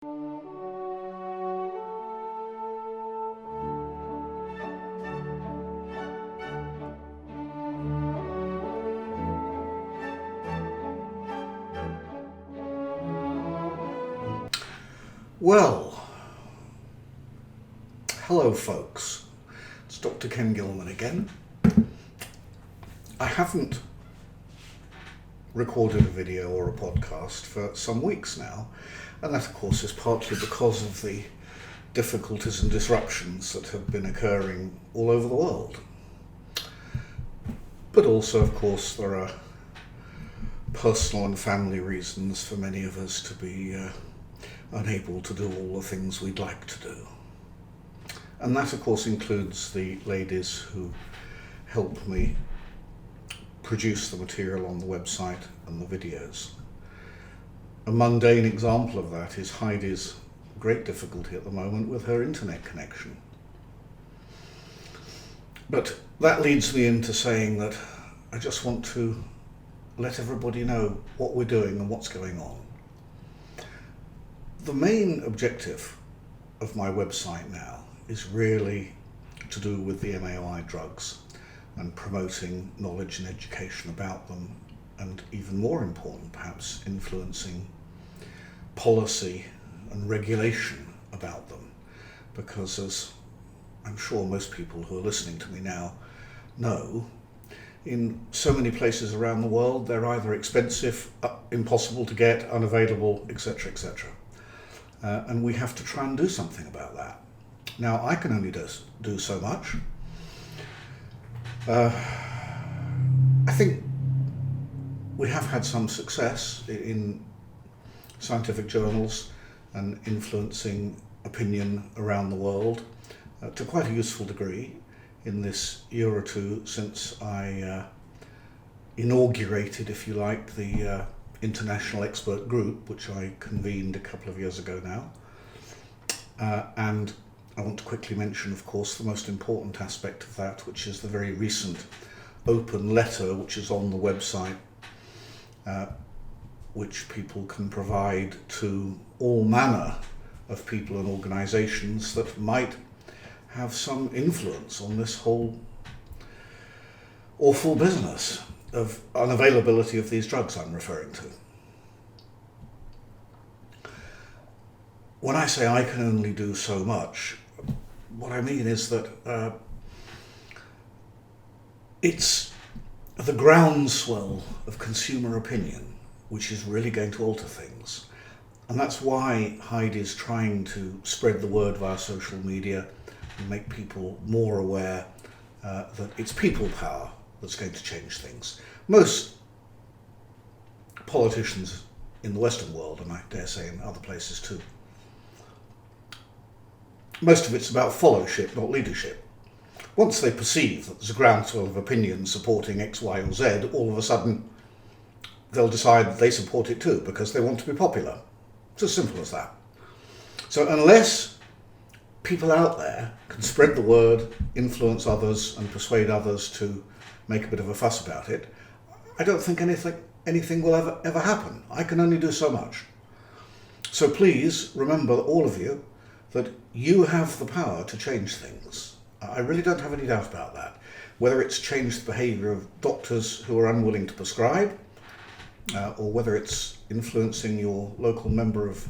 Well, hello folks, it's Dr. Ken Gilman again. I haven't recorded a video or a podcast for some weeks now, and that of course is partly because of the difficulties and disruptions that have been occurring all over the world. But also, of course, there are personal and family reasons for many of us to be unable to do all the things we'd like to do. And that of course includes the ladies who help me produce the material on the website and the videos. A mundane example of that is Heidi's great difficulty at the moment with her internet connection. But that leads me into saying that I just want to let everybody know what we're doing and what's going on. The main objective of my website now is really to do with the MAOI drugs and promoting knowledge and education about them, and even more important perhaps, influencing policy and regulation about them, because as I'm sure most people who are listening to me now know, in so many places around the world they're either expensive, impossible to get, unavailable, etc., etc. And we have to try and do something about that. Now, I can only do so much. I think we have had some success in scientific journals and influencing opinion around the world to quite a useful degree in this year or two since I inaugurated, if you like, the international expert group, which I convened a couple of years ago now. And I want to quickly mention, of course, the most important aspect of that, which is the very recent open letter, which is on the website, which people can provide to all manner of people and organisations that might have some influence on this whole awful business of unavailability of these drugs I'm referring to. When I say I can only do so much, what I mean is that it's the groundswell of consumer opinion which is really going to alter things. And that's why Heidi's trying to spread the word via social media and make people more aware that it's people power that's going to change things. Most politicians in the Western world, and I dare say in other places too, most of it's about followship, not leadership. Once they perceive that there's a groundswell of opinion supporting X, Y, or Z, all of a sudden they'll decide they support it too because they want to be popular. It's as simple as that. So unless people out there can spread the word, influence others, and persuade others to make a bit of a fuss about it, I don't think anything will ever happen. I can only do so much. So please remember, all of you, that you have the power to change things. I really don't have any doubt about that. Whether it's changed the behaviour of doctors who are unwilling to prescribe, or whether it's influencing your local member of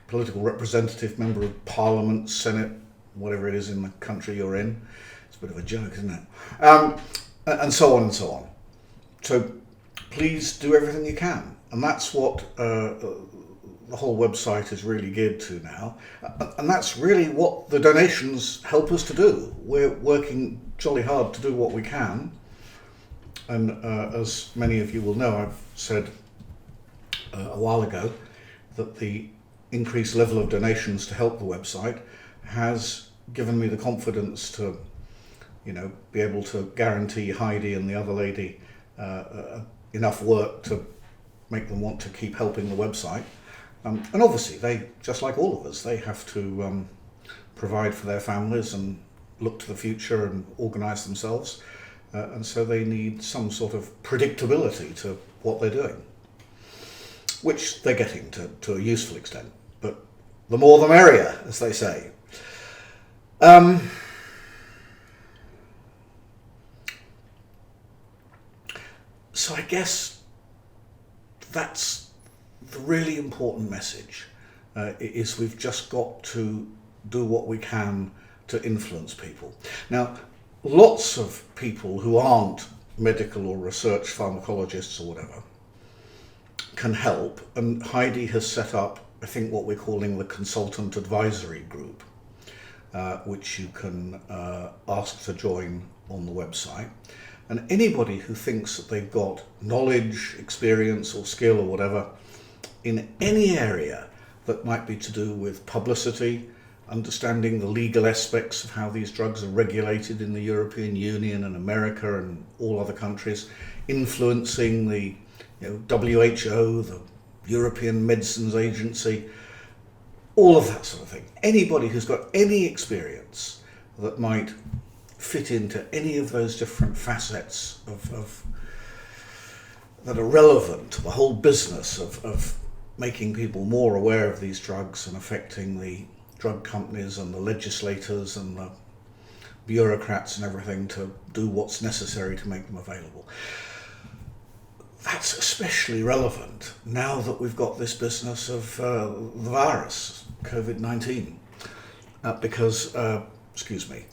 political representative, member of parliament, senate, whatever it is in the country you're in. It's a bit of a joke, isn't it? And so on and so on. So please do everything you can. And that's what the whole website is really geared to now. And that's really what the donations help us to do. We're working jolly hard to do what we can. And as many of you will know, I've said a while ago that the increased level of donations to help the website has given me the confidence to, be able to guarantee Heidi and the other lady enough work to make them want to keep helping the website. And obviously they, just like all of us, they have to provide for their families and look to the future and organise themselves. And so they need some sort of predictability to what they're doing, which they're getting to a useful extent. But The more the merrier, as they say. So I guess that's the really important message, is we've just got to do what we can to influence people. Now, lots of people who aren't medical or research pharmacologists or whatever can help, and Heidi has set up, I think, what we're calling the Consultant Advisory Group, which you can ask to join on the website. And anybody who thinks that they've got knowledge, experience or skill or whatever in any area that might be to do with publicity, understanding the legal aspects of how these drugs are regulated in the European Union and America and all other countries, influencing the WHO, the European Medicines Agency, all of that sort of thing. Anybody who's got any experience that might fit into any of those different facets of that are relevant to the whole business of making people more aware of these drugs and affecting the drug companies and the legislators and the bureaucrats and everything to do what's necessary to make them available. That's especially relevant now that we've got this business of the virus, COVID-19, because, excuse me,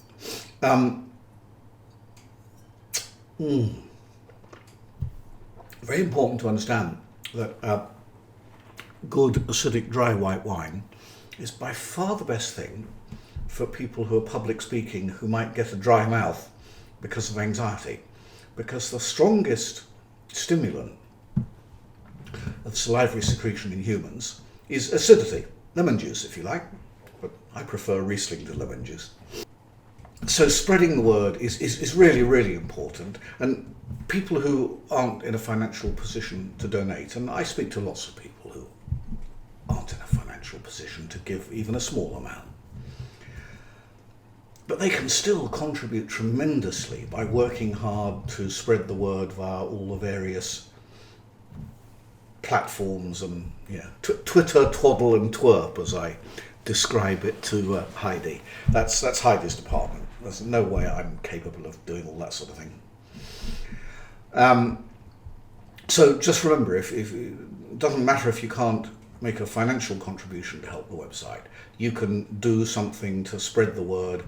very important to understand that good acidic dry white wine is by far the best thing for people who are public speaking who might get a dry mouth because of anxiety, because the strongest stimulant of salivary secretion in humans is acidity, lemon juice if you like, but I prefer Riesling to lemon juice. So spreading the word is really, really important, and people who aren't in a financial position to donate, and I speak to lots of people who aren't in a financial position to give even a small amount, but they can still contribute tremendously by working hard to spread the word via all the various platforms and Twitter, twaddle and twerp, as I describe it to Heidi. That's Heidi's department. There's no way I'm capable of doing all that sort of thing. So just remember, if it doesn't matter if you can't make a financial contribution to help the website, you can do something to spread the word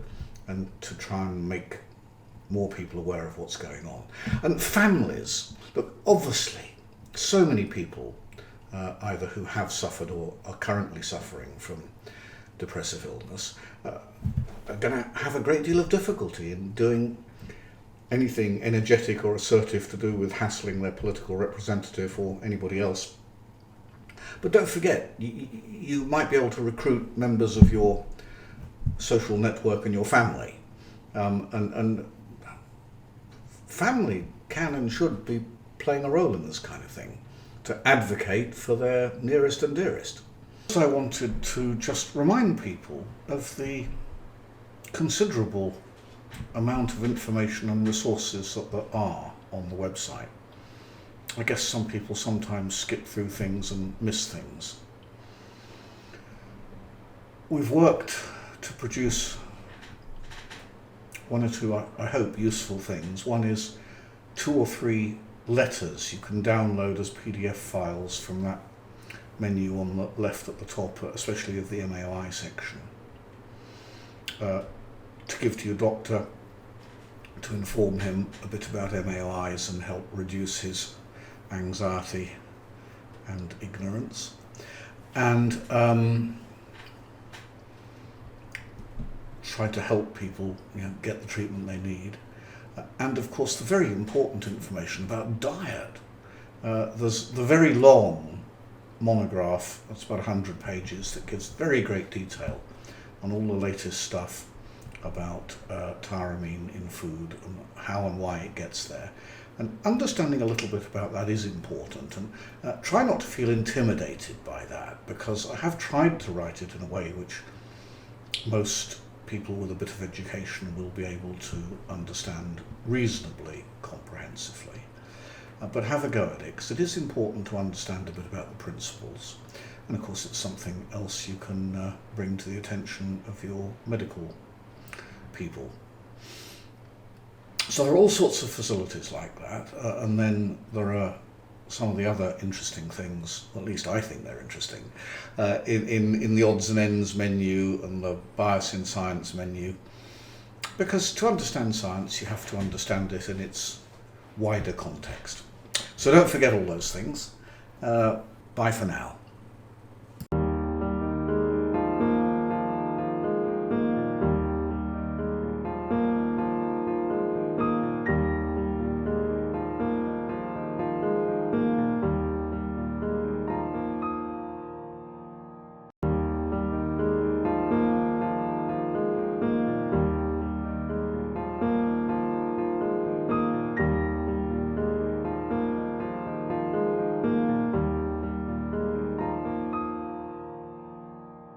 and to try and make more people aware of what's going on. And families, look, obviously, so many people, either who have suffered or are currently suffering from depressive illness, are going to have a great deal of difficulty in doing anything energetic or assertive to do with hassling their political representative or anybody else. But don't forget, you might be able to recruit members of your social network and your family. And family can and should be playing a role in this kind of thing, to advocate for their nearest and dearest. So I wanted to just remind people of the considerable amount of information and resources that there are on the website. I guess some people sometimes skip through things and miss things. We've worked to produce one or two, I hope, useful things. One is 2 or 3 letters you can download as PDF files from that menu on the left at the top, especially of the MAOI section, to give to your doctor to inform him a bit about MAOIs and help reduce his anxiety and ignorance, and try to help people get the treatment they need. And of course the very important information about diet. There's the very long monograph, that's about 100 pages, that gives very great detail on all the latest stuff about tyramine in food and how and why it gets there. And understanding a little bit about that is important, and try not to feel intimidated by that, because I have tried to write it in a way which most people with a bit of education will be able to understand reasonably comprehensively. But have a go at it, because it is important to understand a bit about the principles. And of course, it's something else you can bring to the attention of your medical people. So there are all sorts of facilities like that, and then there are some of the other interesting things, at least I think they're interesting, in the odds and ends menu and the bias in science menu. Because to understand science, you have to understand it in its wider context. So don't forget all those things. Bye for now.